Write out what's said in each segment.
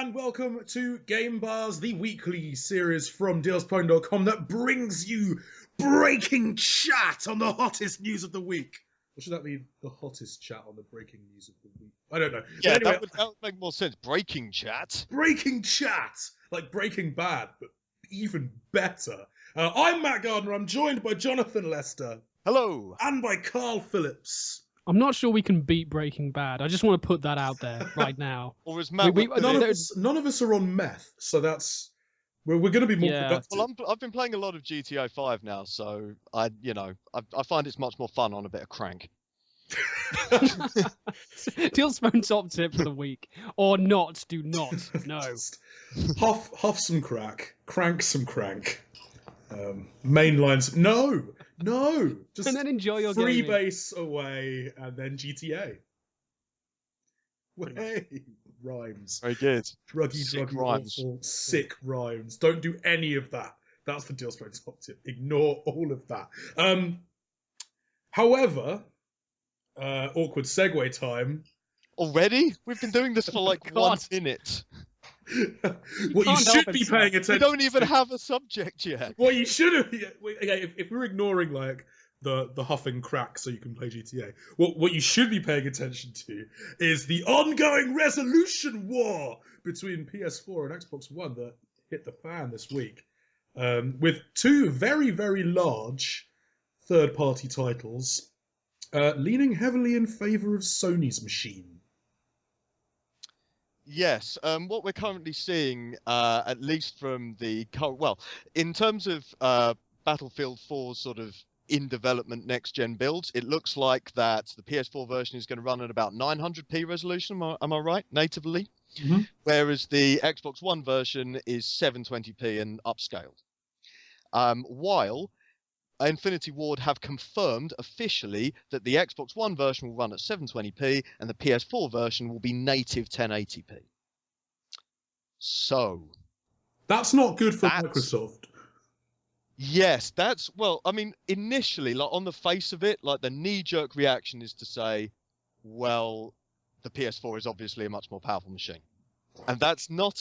and welcome to Game Bars, the weekly series from dealspone.com that brings you breaking chat on the hottest news of the week. Or should that be the hottest chat on the breaking news of the week? I don't know. Yeah, anyway, that would make more sense. Breaking chat. Breaking chat! Like Breaking Bad, but even better. I'm Matt Gardner. I'm joined by Jonathan Lester. Hello. And by Carl Phillips. I'm not sure we can beat Breaking Bad. I just want to put that out there right now. Or as Matt none of us are on meth, so that's we're going to be more productive. Well, I've been playing a lot of GTA 5 now, so I find it's much more fun on a bit of crank. Dealspone top tip for the week, or not? Do not. No. Huff some crack, crank some crank. Mainlines. No. Just and then enjoy your freebase away, and then GTA. Way rhymes. Very good. Druggy, rhymes. Awful, sick rhymes. Don't do any of that. That's the Dealspone top tip. Ignore all of that. However, awkward segue time. Already? We've been doing this for like 1 minute. What you should be paying attention. We don't even have a subject yet. Well, you should have. If we're ignoring like the huffing crack so you can play GTA, what you should be paying attention to is the ongoing resolution war between PS4 and Xbox One that hit the fan this week, with two very, very large third-party titles leaning heavily in favor of Sony's machine. Yes, what we're currently seeing, at least from the in terms of Battlefield 4's sort of in development next gen builds, it looks like that the PS4 version is going to run at about 900p resolution. Am I right? Natively, whereas the Xbox One version is 720p and upscaled. While Infinity Ward have confirmed officially that the Xbox One version will run at 720p and the PS4 version will be native 1080p. So that's not good for Microsoft. Yes, initially, like on the face of it, like the knee-jerk reaction is to say, well, the PS4 is obviously a much more powerful machine. And that's not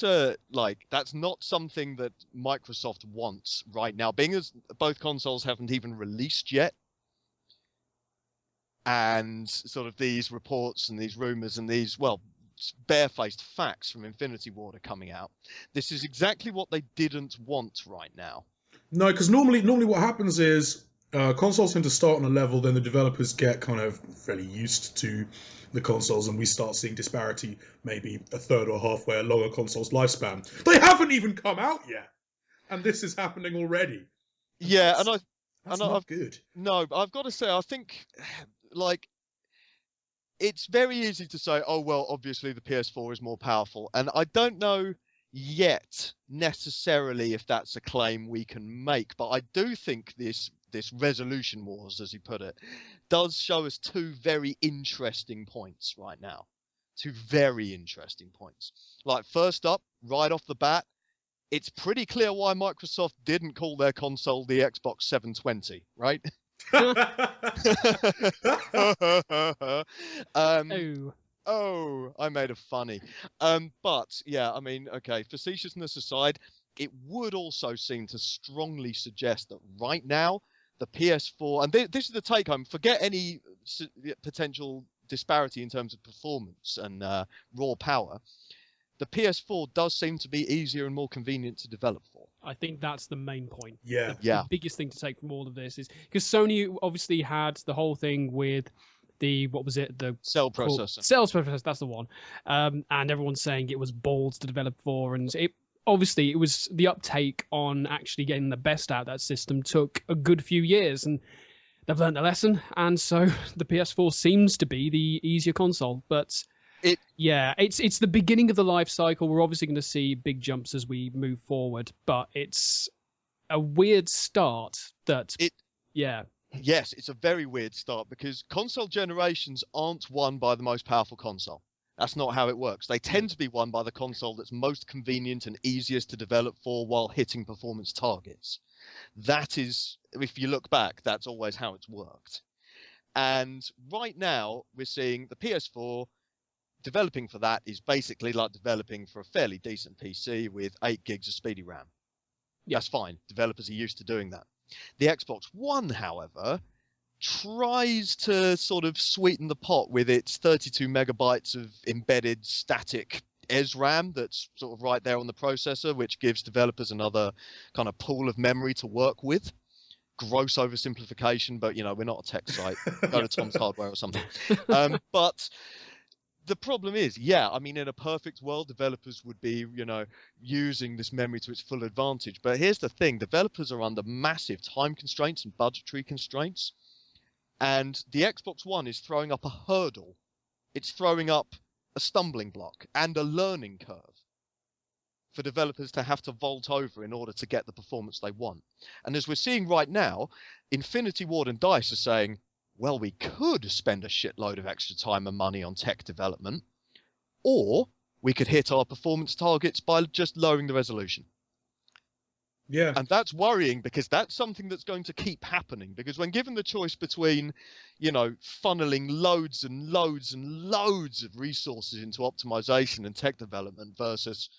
something that Microsoft wants right now, being as both consoles haven't even released yet. And sort of these reports and these rumors and these, barefaced facts from Infinity Ward are coming out. This is exactly what they didn't want right now. No, because normally what happens is consoles tend to start on a level, then the developers get kind of fairly used to the consoles, and we start seeing disparity maybe a third or halfway along a console's lifespan. They haven't even come out yet, and this is happening already. Yeah, that's not good. No, but I've got to say, I think, it's very easy to say, oh, well, obviously the PS4 is more powerful, and I don't know yet necessarily if that's a claim we can make, but I do think this resolution wars, as you put it, does show us two very interesting points right now. Two very interesting points. Like, first up, right off the bat, it's pretty clear why Microsoft didn't call their console the Xbox 720, right? Oh, I made a funny. But yeah, I mean, okay, facetiousness aside, it would also seem to strongly suggest that right now, the PS4, and this is the take home, forget any potential disparity in terms of performance and raw power, the PS4 does seem to be easier and more convenient to develop for. I think that's the main point. Yeah. The biggest thing to take from all of this is, because Sony obviously had the whole thing with the, what was it? The cell processor. Cell processor, that's the one. And everyone's saying it was bold to develop for, and it was the uptake on actually getting the best out of that system took a good few years, and they've learned a lesson, and so the PS4 seems to be the easier console. But it's the beginning of the life cycle. We're obviously going to see big jumps as we move forward, but it's a weird start Yes, it's a very weird start because console generations aren't won by the most powerful console. That's not how it works. They tend to be won by the console that's most convenient and easiest to develop for while hitting performance targets. That is, if you look back, that's always how it's worked. And right now, we're seeing the PS4 developing for that is basically like developing for a fairly decent PC with 8 gigs of speedy RAM. That's fine. Developers are used to doing that. The Xbox One, however, tries to sort of sweeten the pot with its 32 megabytes of embedded static SRAM that's sort of right there on the processor, which gives developers another kind of pool of memory to work with. Gross oversimplification, but, you know, we're not a tech site. Go to Tom's Hardware or something. But the problem is, yeah, I mean, in a perfect world, developers would be, you know, using this memory to its full advantage. But here's the thing. Developers are under massive time constraints and budgetary constraints. And the Xbox One is throwing up a hurdle. It's throwing up a stumbling block and a learning curve for developers to have to vault over in order to get the performance they want. And as we're seeing right now, Infinity Ward and DICE are saying, well, we could spend a shitload of extra time and money on tech development, or we could hit our performance targets by just lowering the resolution. Yeah. And that's worrying because that's something that's going to keep happening. Because when given the choice between, you know, funneling loads and loads and loads of resources into optimization and tech development versus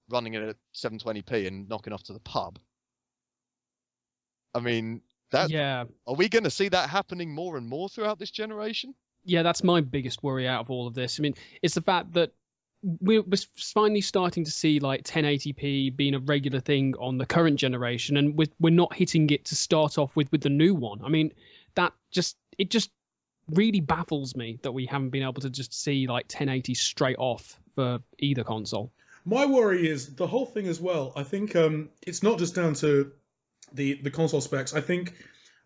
running it at 720p and knocking off to the pub, I mean, are we going to see that happening more and more throughout this generation? Yeah, that's my biggest worry out of all of this. I mean, it's the fact that we're finally starting to see like 1080p being a regular thing on the current generation, and we're not hitting it to start off with the new one. I mean, it just really baffles me that we haven't been able to just see like 1080 straight off for either console. My worry is the whole thing as well. I think it's not just down to the console specs. I think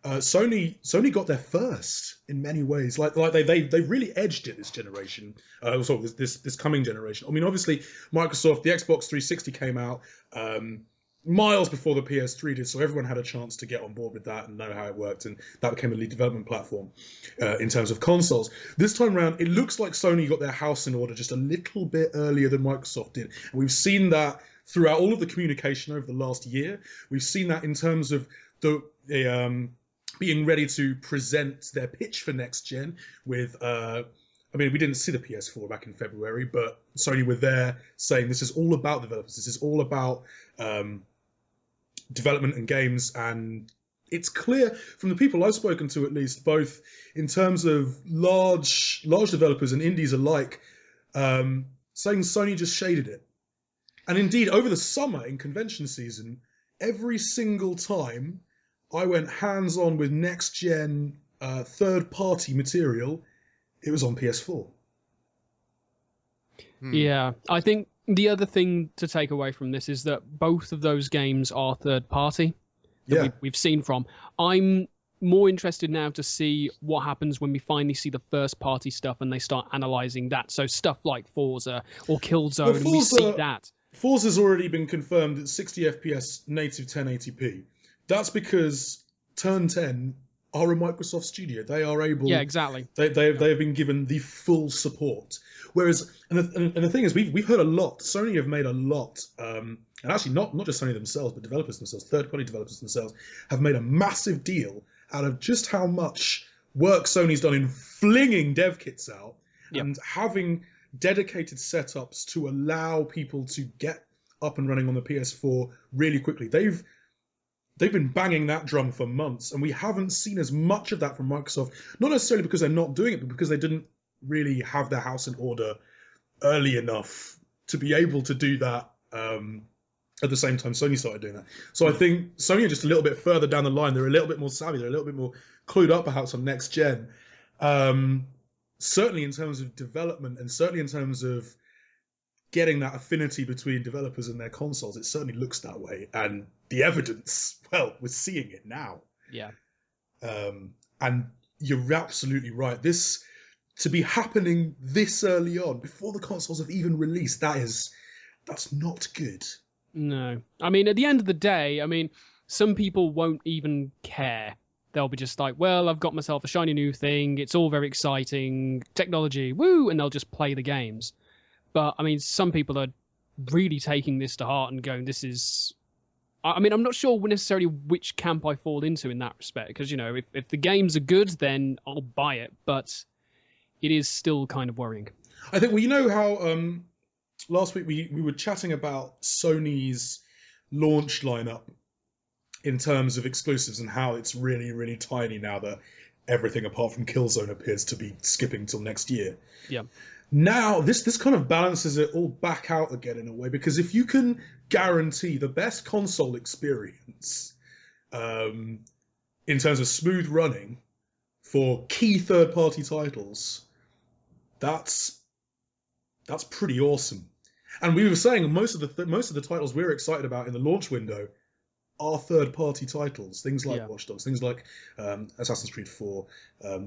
Sony got there first in many ways. Like they really edged it this generation. This coming generation. I mean, obviously Microsoft, the Xbox 360 came out miles before the PS3 did, so everyone had a chance to get on board with that and know how it worked, and that became a lead development platform in terms of consoles. This time around, it looks like Sony got their house in order just a little bit earlier than Microsoft did, and we've seen that throughout all of the communication over the last year. We've seen that in terms of the being ready to present their pitch for next gen with, I mean, we didn't see the PS4 back in February, but Sony were there saying this is all about developers. This is all about development and games. And it's clear from the people I've spoken to, at least, both in terms of large developers and indies alike, saying Sony just shaded it. And indeed, over the summer in convention season, every single time I went hands-on with next-gen third-party material, it was on PS4. Yeah, I think the other thing to take away from this is that both of those games are third-party that we've seen from. I'm more interested now to see what happens when we finally see the first-party stuff and they start analysing that. So stuff like Forza or Killzone, and we see that. Forza's already been confirmed at 60 FPS native 1080p. That's because Turn 10 are a Microsoft studio. They are able... Yeah, exactly. They have been given the full support. Whereas, and the thing is, we've heard a lot. Sony have made a lot, and actually not just Sony themselves, but developers themselves, third-party developers themselves, have made a massive deal out of just how much work Sony's done in flinging dev kits out and having dedicated setups to allow people to get up and running on the PS4 really quickly. They've been banging that drum for months, and we haven't seen as much of that from Microsoft, not necessarily because they're not doing it, but because they didn't really have their house in order early enough to be able to do that at the same time Sony started doing that. So I think Sony are just a little bit further down the line. They're a little bit more savvy. They're a little bit more clued up perhaps on next gen. Certainly in terms of development and certainly in terms of getting that affinity between developers and their consoles, it certainly looks that way. And the evidence, well, we're seeing it now. Yeah. And you're absolutely right. This, to be happening this early on, before the consoles have even released, that's not good. No. I mean, at the end of the day, I mean, some people won't even care. They'll be just like, well, I've got myself a shiny new thing. It's all very exciting. Technology, woo! And they'll just play the games. But, I mean, some people are really taking this to heart and going, this is... I mean, I'm not sure necessarily which camp I fall into in that respect. Because, you know, if the games are good, then I'll buy it. But it is still kind of worrying. I think, well, you know how last week we were chatting about Sony's launch lineup in terms of exclusives and how it's really, really tiny now that everything apart from Killzone appears to be skipping till next year. Yeah. Now, this kind of balances it all back out again in a way, because if you can guarantee the best console experience in terms of smooth running for key third-party titles, that's pretty awesome. And we were saying most of the titles we're excited about in the launch window are third-party titles. Things like Watch Dogs, things like Assassin's Creed 4,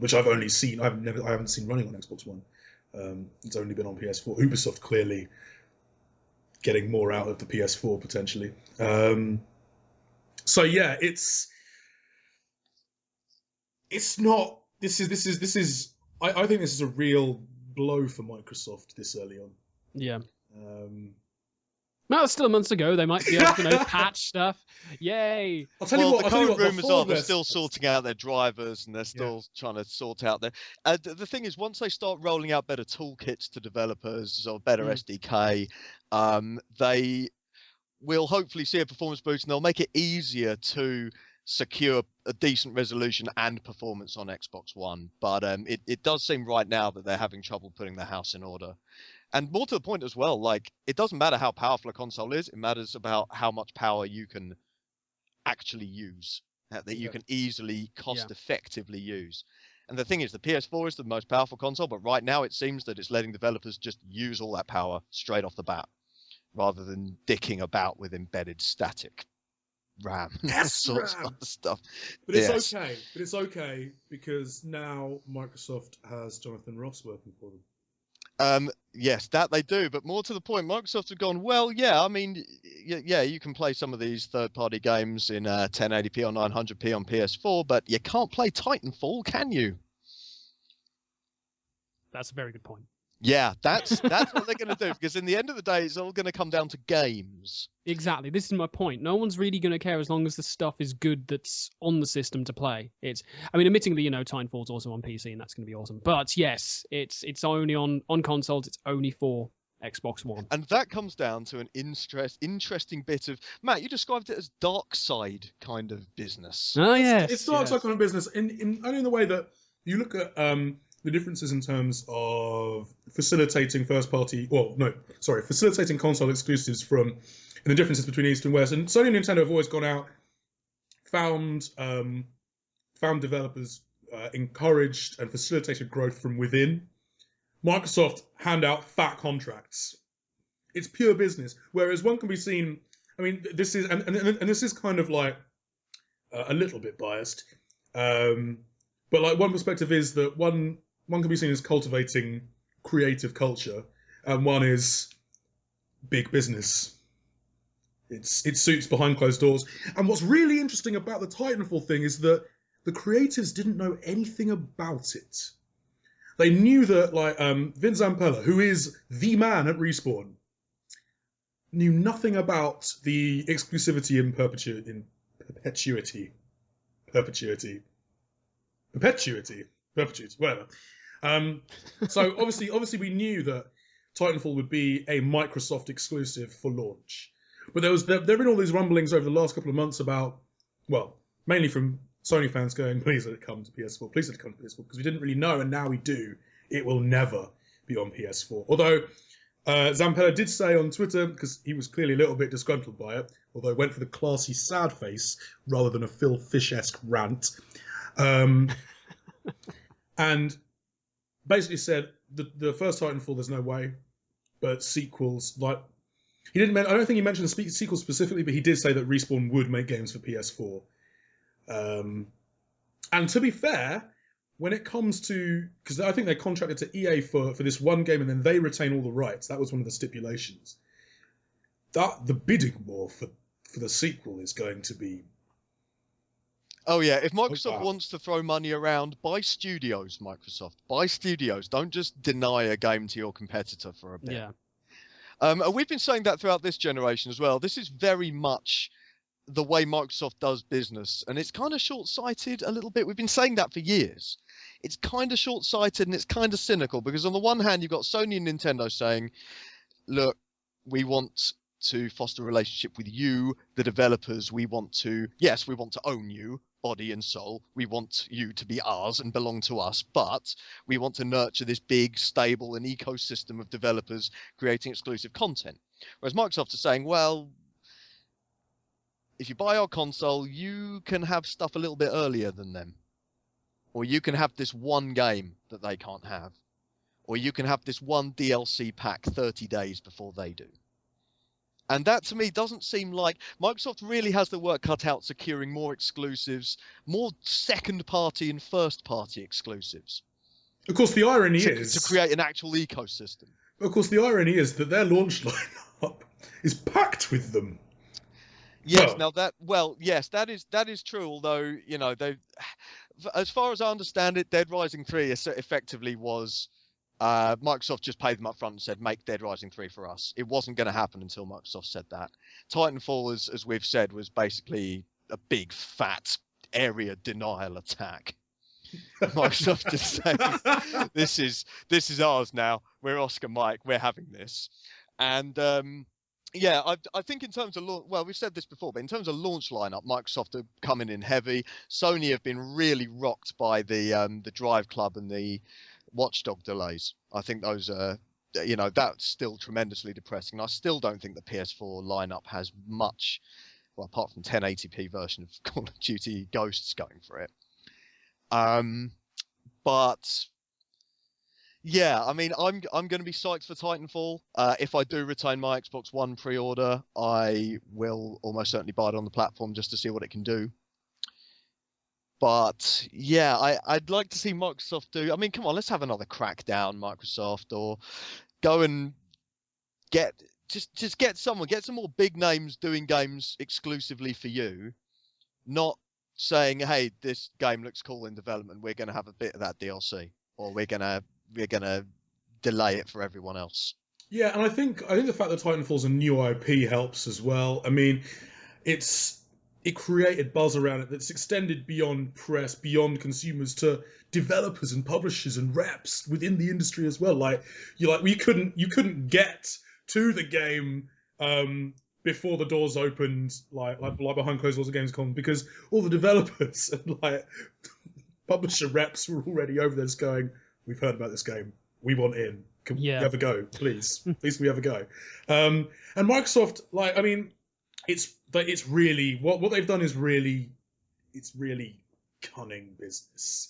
which I've only seen. I haven't seen running on Xbox One. It's only been on PS4. Ubisoft clearly getting more out of the PS4 potentially. So yeah, it's not. This is. I think this is a real blow for Microsoft this early on. Yeah. Well, it's still a month ago. They might be able to patch stuff. Yay! I'll tell you what. The current rumours are they're still sorting out their drivers and they're still trying to sort out their. The thing is, once they start rolling out better toolkits to developers or better SDK, they will hopefully see a performance boost and they'll make it easier to secure a decent resolution and performance on Xbox One. But it does seem right now that they're having trouble putting their house in order. And more to the point as well, like, it doesn't matter how powerful a console is, it matters about how much power you can actually use, that you can easily, cost-effectively use. And the thing is, the PS4 is the most powerful console, but right now it seems that it's letting developers just use all that power straight off the bat, rather than dicking about with embedded static RAM and all sorts of stuff. But it's okay. But it's okay, because now Microsoft has Jonathan Ross working for them. Yes, that they do, but more to the point, Microsoft have gone, well, yeah, I mean, yeah, you can play some of these third-party games in 1080p or 900p on PS4, but you can't play Titanfall, can you? That's a very good point. Yeah, that's what they're going to do, because in the end of the day, it's all going to come down to games. Exactly. This is my point. No one's really going to care as long as the stuff is good that's on the system to play. Admittingly, Titanfall's also on PC, and that's going to be awesome. But yes, it's only on consoles. It's only for Xbox One. And that comes down to an interesting bit of... Matt, you described it as dark side kind of business. Oh, yes. It's dark side kind of business, only in the way that you look at... the differences in terms of facilitating facilitating console exclusives and the differences between East and West. And Sony and Nintendo have always gone out, found developers, encouraged and facilitated growth from within. Microsoft hand out fat contracts. It's pure business. Whereas one can be seen, this is, and this is kind of like a little bit biased, but like one perspective is that one can be seen as cultivating creative culture, and one is big business. It suits behind closed doors. And what's really interesting about the Titanfall thing is that the creatives didn't know anything about it. They knew that, Vin Zampella, who is the man at Respawn, knew nothing about the exclusivity and perpetuity, whatever. So obviously we knew that Titanfall would be a Microsoft exclusive for launch, but there have been all these rumblings over the last couple of months about, well, mainly from Sony fans going, please let it come to PS4, please let it come to PS4, because we didn't really know, and now we do. It will never be on PS4. Although Zampella did say on Twitter, because he was clearly a little bit disgruntled by it, although went for the classy sad face rather than a Phil Fish-esque rant, and basically said the first Titanfall, there's no way, but sequels, he didn't. I don't think he mentioned the sequels specifically, but he did say that Respawn would make games for PS4. And to be fair, when it comes to, because I think they contracted to EA for this one game, and then they retain all the rights. That was one of the stipulations. The bidding war for the sequel is going to be. Oh yeah, if Microsoft wants to throw money around, buy studios, Microsoft. Buy studios. Don't just deny a game to your competitor for a bit. Yeah. We've been saying that throughout this generation as well. This is very much the way Microsoft does business, and it's kind of short-sighted a little bit. We've been saying that for years. It's kind of short-sighted and it's kind of cynical, because on the one hand, you've got Sony and Nintendo saying, look, we want to foster a relationship with you, the developers. We want to own you, body and soul. We want you to be ours and belong to us, but we want to nurture this big, stable, and ecosystem of developers creating exclusive content. Whereas Microsoft is saying, well, if you buy our console, you can have stuff a little bit earlier than them. Or you can have this one game that they can't have. Or you can have this one DLC pack 30 days before they do. And that, to me, doesn't seem like... Microsoft really has the work cut out securing more exclusives, more second-party and first-party exclusives. Of course, the irony is... To create an actual ecosystem. Of course, the irony is that their launch lineup is packed with them. Yes, yes, that is true. Although, you know, as far as I understand it, Dead Rising 3 effectively was Microsoft just paid them up front and said, make Dead Rising 3 for us. It wasn't going to happen until Microsoft said that. Titanfall, as we've said, was basically a big fat area denial attack. Microsoft just saying, this is ours now. We're Oscar Mike. We're having this. And yeah, I think in terms of well, we've said this before, but in terms of launch lineup, Microsoft are coming in heavy. Sony have been really rocked by the Drive Club and the Watchdog delays. I think those are, you know, that's still tremendously depressing. I still don't think the PS4 lineup has much, well, apart from 1080p version of Call of Duty Ghosts going for it. But yeah, I mean, I'm going to be psyched for Titanfall. If I do retain my Xbox One pre-order, I will almost certainly buy it on the platform just to see what it can do. But yeah, I'd like to see Microsoft do. I mean, come on, let's have another crackdown, Microsoft, or go and get some more big names doing games exclusively for you, not saying, hey, this game looks cool in development, we're going to have a bit of that DLC, or we're gonna delay it for everyone else. Yeah, and I think the fact that Titanfall's a new IP helps as well. I mean, it created buzz around it that's extended beyond press, beyond consumers, to developers and publishers and reps within the industry as well. You couldn't get to the game before the doors opened, like behind closed doors at Gamescom, because all the developers and like publisher reps were already over there just going, we've heard about this game, we want in. Can we have a go, please? Please, can we have a go? And Microsoft, like, I mean, it's really what they've done is really cunning business.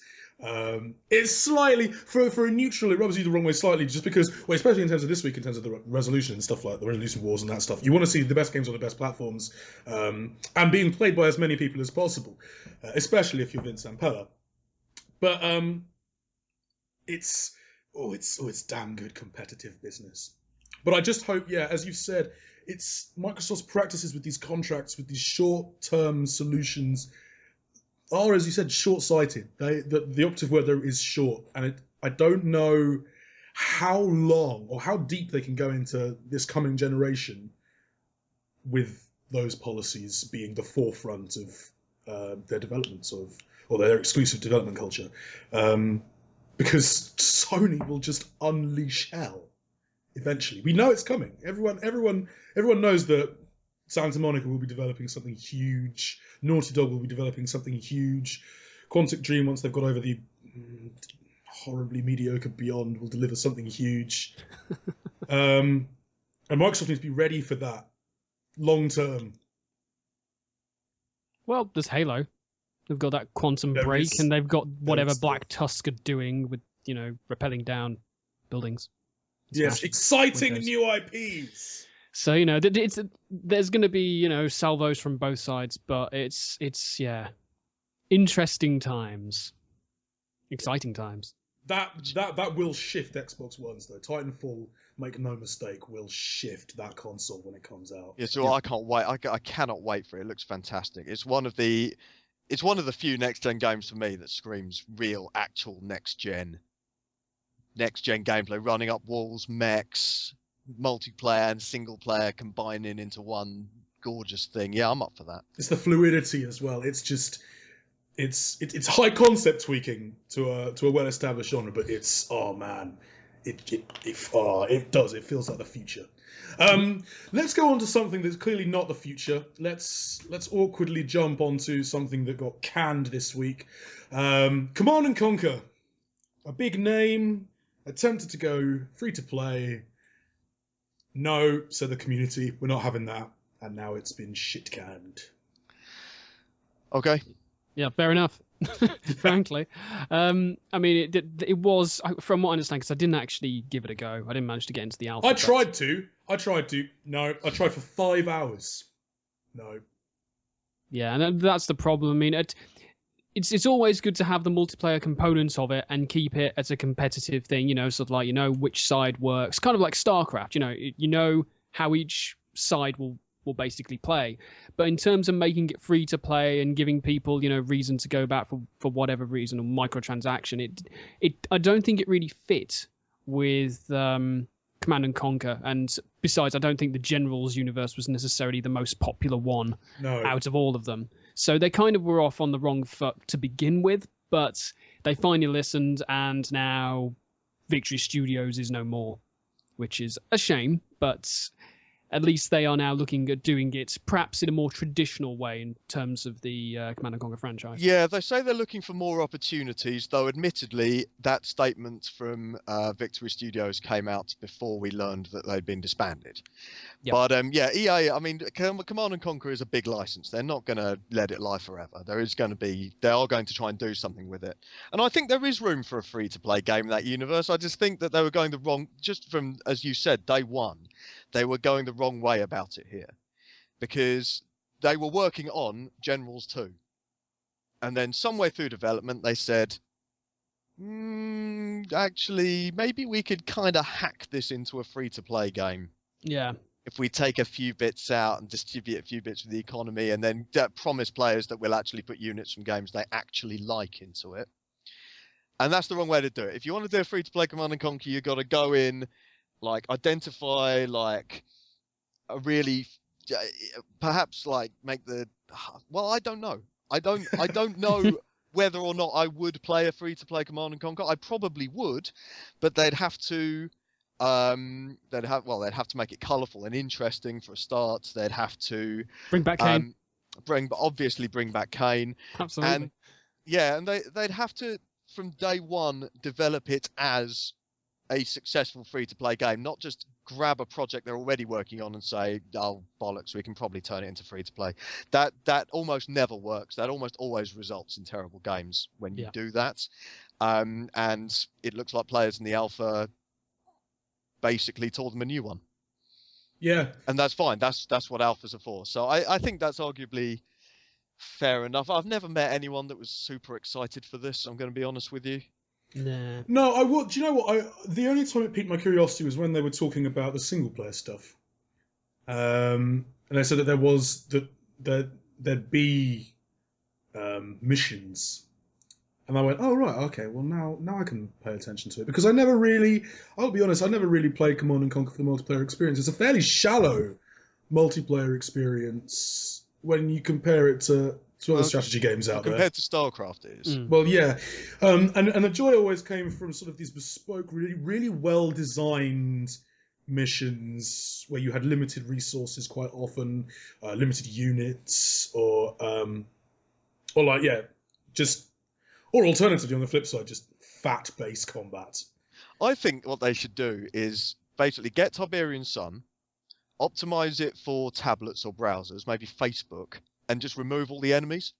It's slightly for a neutral, it rubs you the wrong way slightly, just because, well, especially in terms of this week, in terms of the resolution and stuff, like the resolution wars and that stuff. You want to see the best games on the best platforms, and being played by as many people as possible, especially if you're Vince Zampella. But it's damn good competitive business. But I just hope, yeah, as you've said, it's Microsoft's practices with these contracts, with these short-term solutions, are, as you said, short-sighted. The operative word there is short, and I don't know how long or how deep they can go into this coming generation with those policies being the forefront of their developments or their exclusive development culture, because Sony will just unleash hell eventually. We know it's coming. Everyone knows that Santa Monica will be developing something huge. Naughty Dog will be developing something huge. Quantic Dream, once they've got over the horribly mediocre Beyond, will deliver something huge. And Microsoft needs to be ready for that long term. Well, there's Halo. They've got that Quantum Break, and they've got whatever Black Tusk are doing with, you know, rappelling down buildings. Yes, exciting new IPs. So, you know, there's going to be, you know, salvos from both sides, but it's yeah, interesting times, exciting times. That will shift Xbox Ones though. Titanfall, make no mistake, will shift that console when it comes out. Yeah, so yeah. I can't wait. I cannot wait for it. It looks fantastic. It's one of the few next gen games for me that screams real, actual next gen gameplay, running up walls, mechs, multiplayer and single player combining into one gorgeous thing. Yeah, I'm up for that. It's the fluidity as well. It's just it's high concept tweaking to a well established genre, but it's it does. It feels like the future. Let's go on to something that's clearly not the future. Let's awkwardly jump onto something that got canned this week. Command and Conquer, a big name, attempted to go free to play. No, said the community, we're not having that, and now it's been shit canned. Okay. Yeah, fair enough. Frankly, I mean, it was, from what I understand, because I didn't actually give it a go. I didn't manage to get into the alpha. I tried to. No, I tried for 5 hours. No. Yeah, and that's the problem. I mean, it's always good to have the multiplayer components of it and keep it as a competitive thing. You know, sort of like which side works. Kind of like StarCraft. You know how each side will basically play. But in terms of making it free to play and giving people, reason to go back for whatever reason, or microtransaction, I don't think it really fit with Command and Conquer. And besides, I don't think the Generals universe was necessarily the most popular one out of all of them. So they kind of were off on the wrong foot to begin with, but they finally listened, and now Victory Studios is no more, which is a shame, but at least they are now looking at doing it perhaps in a more traditional way in terms of the Command & Conquer franchise. Yeah, they say they're looking for more opportunities, though admittedly that statement from Victory Studios came out before we learned that they'd been disbanded. Yep. But yeah, EA, I mean, Command & Conquer is a big license. They're not going to let it lie forever. They are going to try and do something with it. And I think there is room for a free-to-play game in that universe. I just think that they were going the wrong, just from, as you said, day one, they were going the wrong way about it here, because they were working on Generals 2. And then somewhere through development, they said, actually, maybe we could kind of hack this into a free-to-play game. Yeah. If we take a few bits out and distribute a few bits of the economy, and then promise players that we'll actually put units from games they actually like into it. And that's the wrong way to do it. If you want to do a free-to-play Command & Conquer, you've got to go in, identify, a really, perhaps, make the, well, I don't know. I don't know whether or not I would play a free-to-play Command & Conquer. I probably would, but they'd have to, they'd have to make it colourful and interesting for a start. They'd have to bring back Kane. Bring back Kane. Absolutely. And yeah, and they'd have to, from day one, develop it as a successful free-to-play game, not just grab a project they're already working on and say, oh, bollocks, we can probably turn it into free-to-play. That almost never works. That almost always results in terrible games when you do that. And it looks like players in the alpha basically tore them a new one. Yeah. And that's fine. That's what alphas are for. So I think that's arguably fair enough. I've never met anyone that was super excited for this, I'm going to be honest with you. Nah. No, I would. Do you know what? The only time it piqued my curiosity was when they were talking about the single player stuff. And they said that there'd be missions. And I went, oh right, okay. Well now I can pay attention to it, because I'll be honest, I never really played Command & Conquer for the multiplayer experience. It's a fairly shallow multiplayer experience when you compare it to other strategy games out there. Compared to StarCraft it is. Well, yeah. And the joy always came from sort of these bespoke, really, really well-designed missions where you had limited resources quite often, limited units, or alternatively on the flip side, just fat base combat. I think what they should do is basically get Tiberian Sun, optimize it for tablets or browsers, maybe Facebook, and just remove all the enemies.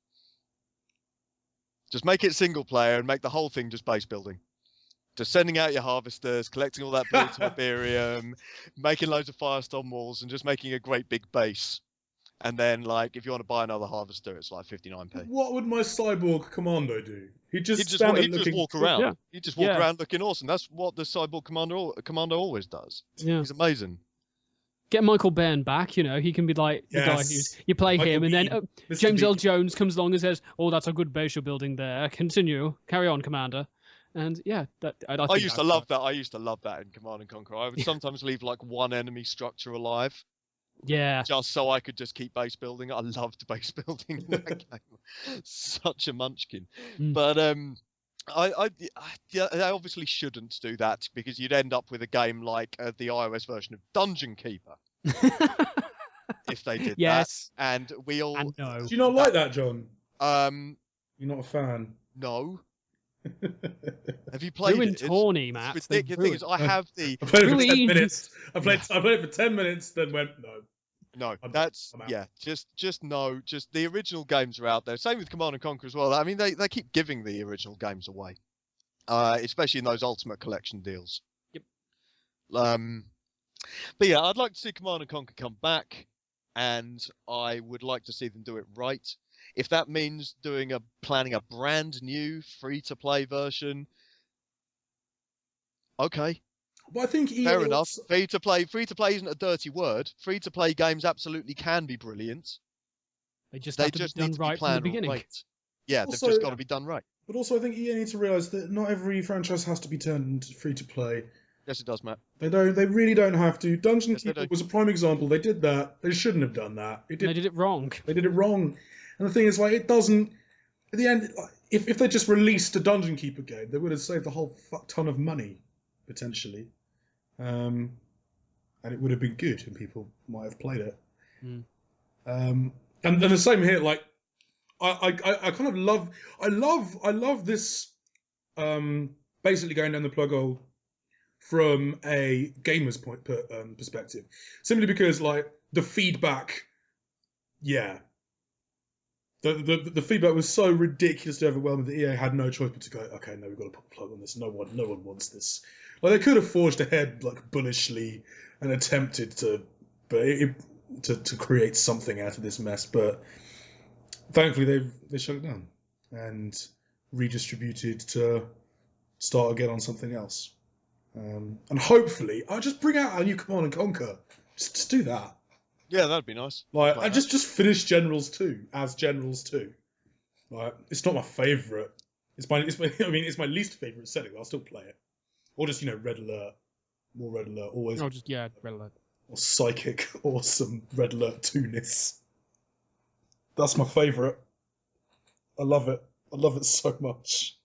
Just make it single player and make the whole thing just base building. Just sending out your harvesters, collecting all that blue Tiberium, making loads of Firestorm walls, and just making a great big base. And then, if you want to buy another harvester, it's 59p. What would my cyborg commando do? He'd just walk around. Yeah. He'd just walk around looking awesome. That's what the cyborg commando always does. Yeah. He's amazing. Get Michael Byrne back, he can be like the guy you play Michael him, and then James L. Jones comes along and says, "Oh, that's a good base you're building there. Continue, carry on, Commander." And yeah, I used to love that. I used to love that in Command and Conquer. I would sometimes leave one enemy structure alive, Yeah. Just so I could just keep base building. I loved base building in that game. Such a munchkin. Mm. But they obviously shouldn't do that because you'd end up with a game like the iOS version of Dungeon Keeper if they did Yes. that. And we all. And no. Do you not like that, John? You're not a fan. No. Have you played Ruined it? Tawny, Matt. It's ridiculous. The thing is, I have the. I played it for 10 Ruined. minutes. I played it for 10 minutes, then went no. No, I'm out. just no. Just the original games are out there. Same with Command and Conquer as well. I mean, they keep giving the original games away, especially in those Ultimate Collection deals. Yep. But yeah, I'd like to see Command and Conquer come back, and I would like to see them do it right. If that means planning a brand new free-to-play version, okay. Well, I think fair enough. Free-to-play isn't a dirty word. Free-to-play games absolutely can be brilliant. They just have to be done right from the beginning. Right. Yeah, Also, they've just got to be done right. But also, I think EA needs to realise that not every franchise has to be turned free-to-play. Yes, it does, Matt. They don't. They really don't have to. Dungeon Yes, Keeper was a prime example. They did that. They shouldn't have done that. They did it wrong. They did it wrong. And the thing is, like, it doesn't. At the end, like, if they just released a Dungeon Keeper game, they would have saved a whole fuck ton of money, potentially. And it would have been good, and people might have played it. Mm. And the same here. Like, I kind of love. I love this. Basically going down the plug hole from a gamer's perspective, simply because like the feedback, yeah. The feedback was so ridiculously overwhelming that EA had no choice but to go, okay, no, we've got to put a plug on this. No one wants this. Like, they could have forged ahead like bullishly and attempted to create something out of this mess, but thankfully they shut it down and redistributed to start again on something else. And hopefully, I'll just bring out a new Command and Conquer. Just do that. Yeah, that'd be nice. Like, I just finish Generals 2 as Generals 2. Like, it's not my favourite. It's my least favourite setting. I'll still play it. Or just, Red Alert. More Red Alert. Always. Oh, just, yeah, Red Alert. Or psychic, awesome Red Alert 2-ness. That's my favourite. I love it. I love it so much.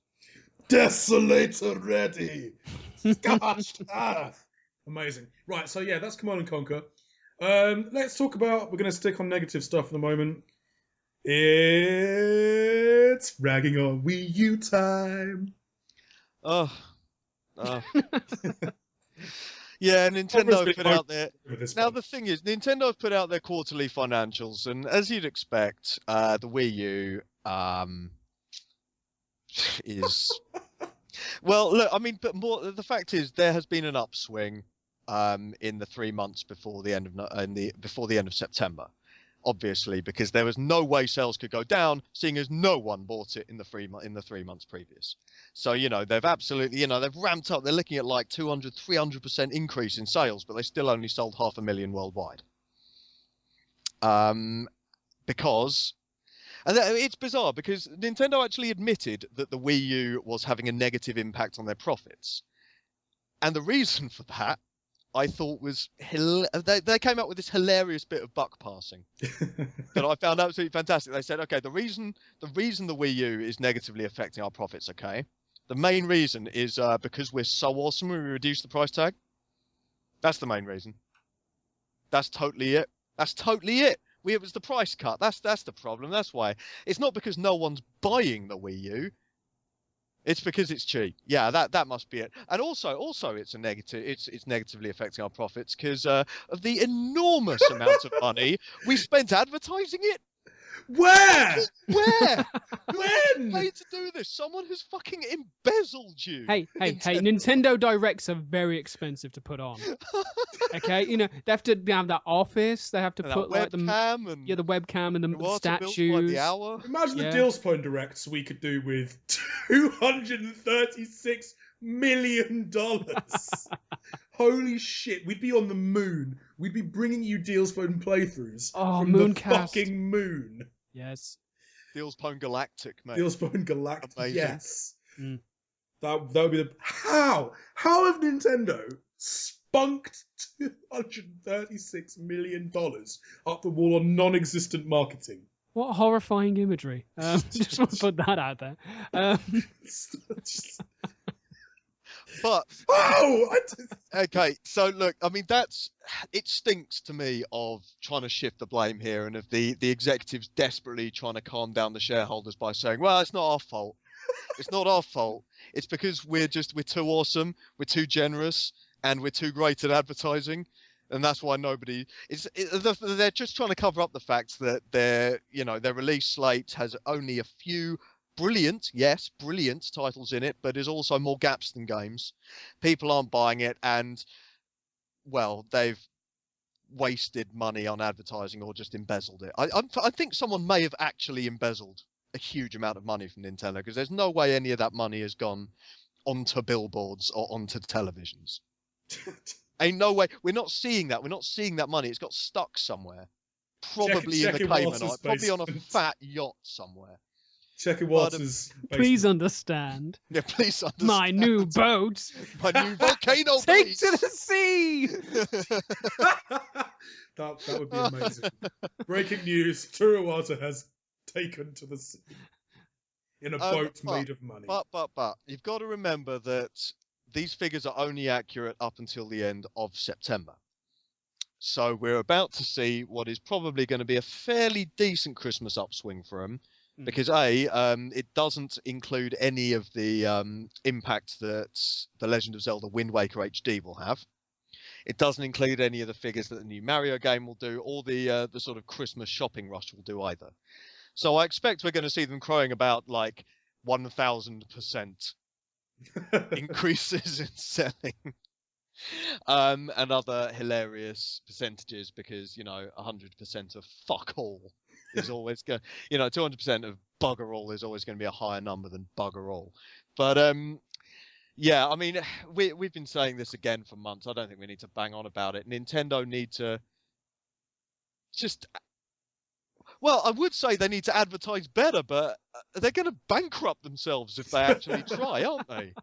Desolator ready! Scorched earth! Amazing. Right, so yeah, that's Command and Conquer. Let's talk about, we're going to stick on negative stuff for the moment. It's ragging on Wii U time. Yeah, Nintendo put out their... Now, the thing is, Nintendo have put out their quarterly financials, and as you'd expect, the Wii U is... Well, look, I mean, but the fact is, there has been an upswing in the 3 months before the end of September, obviously, because there was no way sales could go down, seeing as no one bought it in the 3 months previous. So they've absolutely they've ramped up. They're looking at like 200-300% increase in sales, but they still only sold 500,000 worldwide. Because. And it's bizarre because Nintendo actually admitted that the Wii U was having a negative impact on their profits. And the reason for that, I thought, was they came up with this hilarious bit of buck passing that I found absolutely fantastic. They said, okay, the reason the Wii U is negatively affecting our profits, okay, the main reason is because we're so awesome we reduced the price tag. That's the main reason. That's totally it. It was the price cut. That's the problem. That's why. It's not because no one's buying the Wii U. It's because it's cheap. Yeah, that must be it. And also it's a negative. It's negatively affecting our profits because of the enormous amount of money we spent advertising it. Where? When? Paid to do this? Someone who's fucking embezzled you. Hey! Nintendo Directs are very expensive to put on. Okay, they have to have that office. They have to put like the webcam and the statues. By the hour. Imagine the Dealspone Directs we could do with $236 million. Holy shit, we'd be on the moon. We'd be bringing you Dealspone playthroughs from the fucking moon. Yes. Dealspone Galactic, mate. Dealspone Galactic, amazing. yes. That would be the... How have Nintendo bunked $236 million up the wall on non-existent marketing. What horrifying imagery. Just want to put that out there. But oh, okay, so look, I mean, it stinks to me of trying to shift the blame here, and of the executives desperately trying to calm down the shareholders by saying, well, it's not our fault. It's not our fault. It's because we're too awesome, we're too generous, and we're too great at advertising, and that's why nobody they're just trying to cover up the fact that their release slate has only a few brilliant titles in it, but there's also more gaps than games. People aren't buying it, and well, they've wasted money on advertising or just embezzled it. I think someone may have actually embezzled a huge amount of money from Nintendo, because there's no way any of that money has gone onto billboards or onto televisions. Ain't no way. We're not seeing that. We're not seeing that money. It's got stuck somewhere. Probably in the Cayman Islands. Probably on a fat yacht somewhere. Check it Watts' Please understand. Yeah, please understand. My new boat. My new volcano Take base. to the sea. that would be amazing. Breaking news: Turawata has taken to the sea in a boat made of money. But you've got to remember that these figures are only accurate up until the end of September. So we're about to see what is probably going to be a fairly decent Christmas upswing for them. Because it doesn't include any of the impact that The Legend of Zelda Wind Waker HD will have. It doesn't include any of the figures that the new Mario game will do, or the sort of Christmas shopping rush will do either. So I expect we're going to see them crowing about like 1,000% increases in selling. And other hilarious percentages, because 100% of fuck all is always going, 200% of bugger all is always going to be a higher number than bugger all. But yeah, I mean, we've been saying this again for months. I don't think we need to bang on about it. Nintendo need to just, well, I would say they need to advertise better, but they're going to bankrupt themselves if they actually try, aren't they?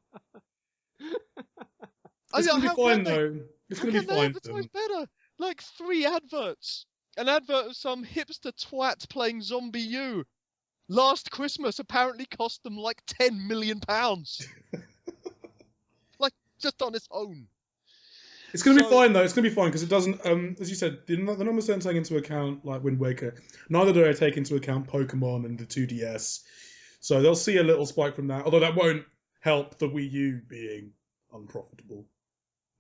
It's going to be fine, though. It's going to be fine. Advertise better. Like 3 adverts. An advert of some hipster twat playing Zombie U. Last Christmas apparently cost them like £10 million. Like, just on its own. It's going to be fine, though. It's going to be fine, because it doesn't, as you said, the numbers don't take into account, like, Wind Waker. Neither do they take into account Pokemon and the 2DS. So they'll see a little spike from that, although that won't help the Wii U being unprofitable.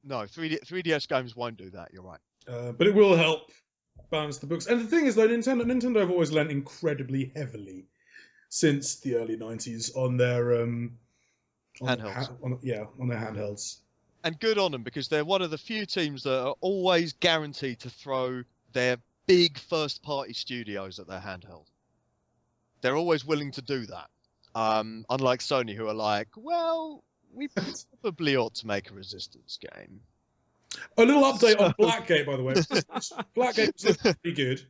No, 3DS games won't do that, you're right. But it will help balance the books. And the thing is, though, Nintendo have always lent incredibly heavily since the early 90s on their handhelds. On their handhelds. And good on them, because they're one of the few teams that are always guaranteed to throw their big first-party studios at their handheld. They're always willing to do that. Unlike Sony, who are like, well, we probably ought to make a Resistance game. A little update on Blackgate, by the way. Blackgate was pretty good,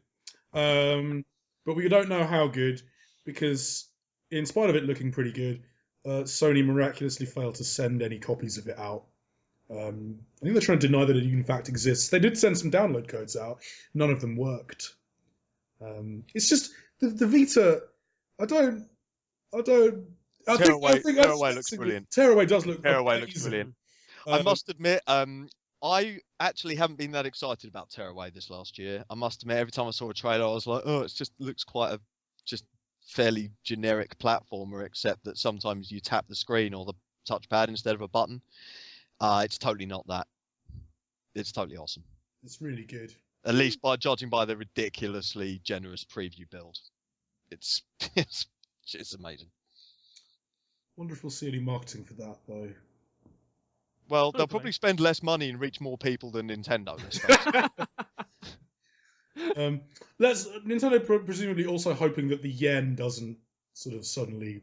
but we don't know how good, because in spite of it looking pretty good, Sony miraculously failed to send any copies of it out. I think they're trying to deny that it in fact exists. They did send some download codes out. None of them worked. It's just the Vita. Tearaway looks brilliant. Tearaway does look. Tearaway looks brilliant. I must admit, I actually haven't been that excited about Tearaway this last year. I must admit, every time I saw a trailer, I was like, oh, it just looks quite a just fairly generic platformer, except that sometimes you tap the screen or the touchpad instead of a button. It's totally not that. It's totally awesome. It's really good. At least by judging by the ridiculously generous preview build. It's amazing. Wonder if we'll see any marketing for that, though. Well, they'll probably spend less money and reach more people than Nintendo. Nintendo presumably also hoping that the yen doesn't sort of suddenly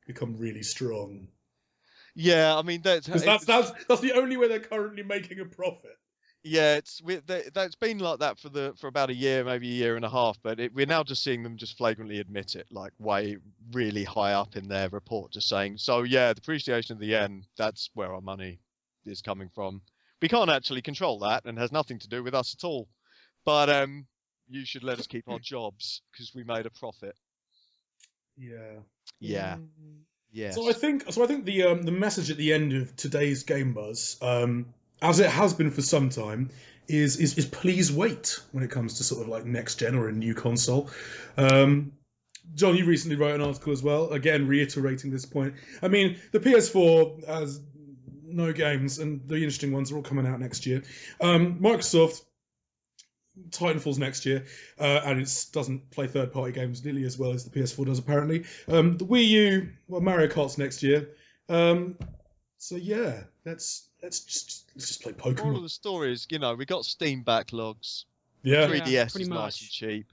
become really strong. Yeah, I mean that's the only way they're currently making a profit. Yeah, that's been like that for about a year, maybe a year and a half. But we're now just seeing them just flagrantly admit it, like way really high up in their report, just saying, so yeah, the depreciation of the yen, that's where our money is coming from. We can't actually control that, and has nothing to do with us at all. But you should let us keep our jobs because we made a profit. Yeah. Yeah. Yes. So I think the message at the end of today's Game Buzz, as it has been for some time, is please wait when it comes to sort of like next gen or a new console. John, you recently wrote an article as well, again reiterating this point. I mean, the PS4 has no games, and the interesting ones are all coming out next year. Microsoft, Titanfall's next year, and it doesn't play third-party games nearly as well as the PS4 does, apparently. The Wii U, well, Mario Kart's next year. So yeah, let's just play Pokemon. All of the stories, we got Steam backlogs. Yeah. 3DS pretty is much. nice and cheap.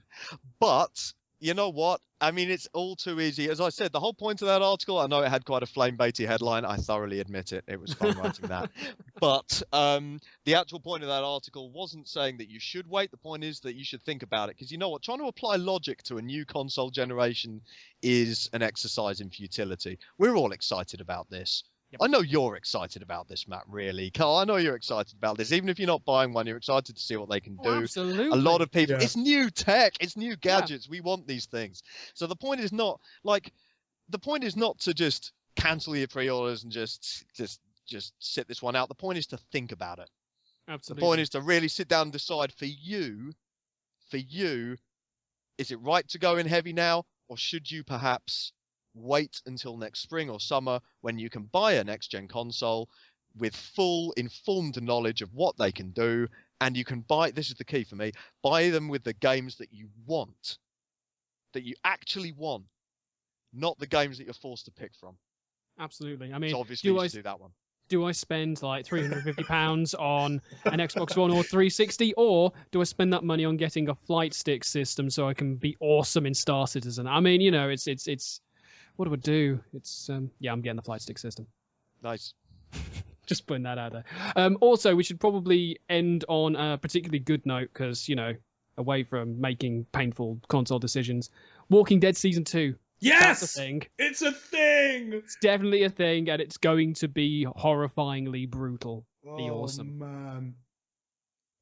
But you know what? I mean, it's all too easy. As I said, the whole point of that article, I know it had quite a flame-baity headline. I thoroughly admit it. It was fun writing that. But the actual point of that article wasn't saying that you should wait. The point is that you should think about it. Because you know what? Trying to apply logic to a new console generation is an exercise in futility. We're all excited about this. Yep. I know you're excited about this, Matt, really. Carl, I know you're excited about this. Even if you're not buying one, you're excited to see what they can do. Absolutely. A lot of people, Yeah. it's new tech, it's new gadgets. We want these things. So the point is not to just cancel your pre-orders and just sit this one out. The point is to think about it. Absolutely. The point is to really sit down and decide for you, is it right to go in heavy now, or should you perhaps wait until next spring or summer when you can buy a next-gen console with full informed knowledge of what they can do, and you can buy, this is the key for me, buy them with the games that you want, that you actually want, not the games that you're forced to pick from. Absolutely. I mean, So obviously you should do that one. do I spend like £350 on an Xbox One or 360, or do I spend that money on getting a flight stick system so I can be awesome in Star Citizen? I mean, it's what do I do? It's I'm getting the flight stick system. Nice. Just putting that out there. Also, we should probably end on a particularly good note because, away from making painful console decisions, Walking Dead Season 2. Yes! That's a thing. It's a thing! It's definitely a thing, and it's going to be horrifyingly brutal. Be Oh, awesome. man.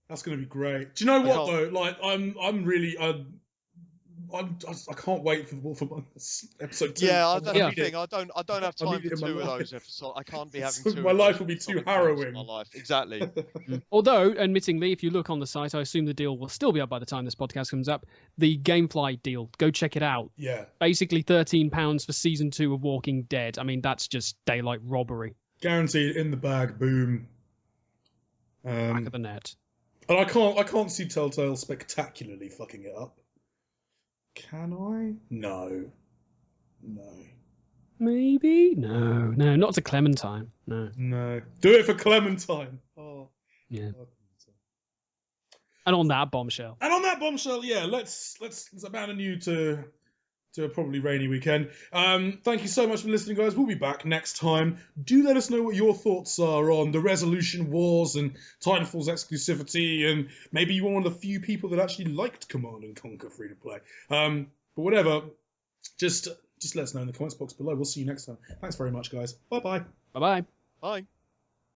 That's going to be great. Do you know what, though? Like, I'm really... I can't wait for episode 2. Yeah, that's Yeah. the thing. I don't have I time need it for in my 2 of life. those episodes. I can't be having So 2 my of life those will be too solid harrowing. films in my life. Exactly. Although, admittingly, if you look on the site, I assume the deal will still be up by the time this podcast comes up. The Gamefly deal. Go check it out. Yeah. Basically £13 for Season 2 of Walking Dead. I mean, that's just daylight robbery. Guaranteed in the bag, boom. Back of the net. And I can't see Telltale spectacularly fucking it up. Can I? No. Maybe? No, not to Clementine. No. Do it for Clementine. Oh. Yeah. And on that bombshell. And on that bombshell, yeah, let's abandon you to a probably rainy weekend. Thank you so much for listening, guys. We'll be back next time. Do let us know what your thoughts are on the resolution wars and Titanfall's exclusivity, and maybe you were one of the few people that actually liked Command and Conquer free to play. But whatever, just let us know in the comments box below. We'll see you next time. Thanks very much, guys. Bye-bye. Bye-bye. Bye.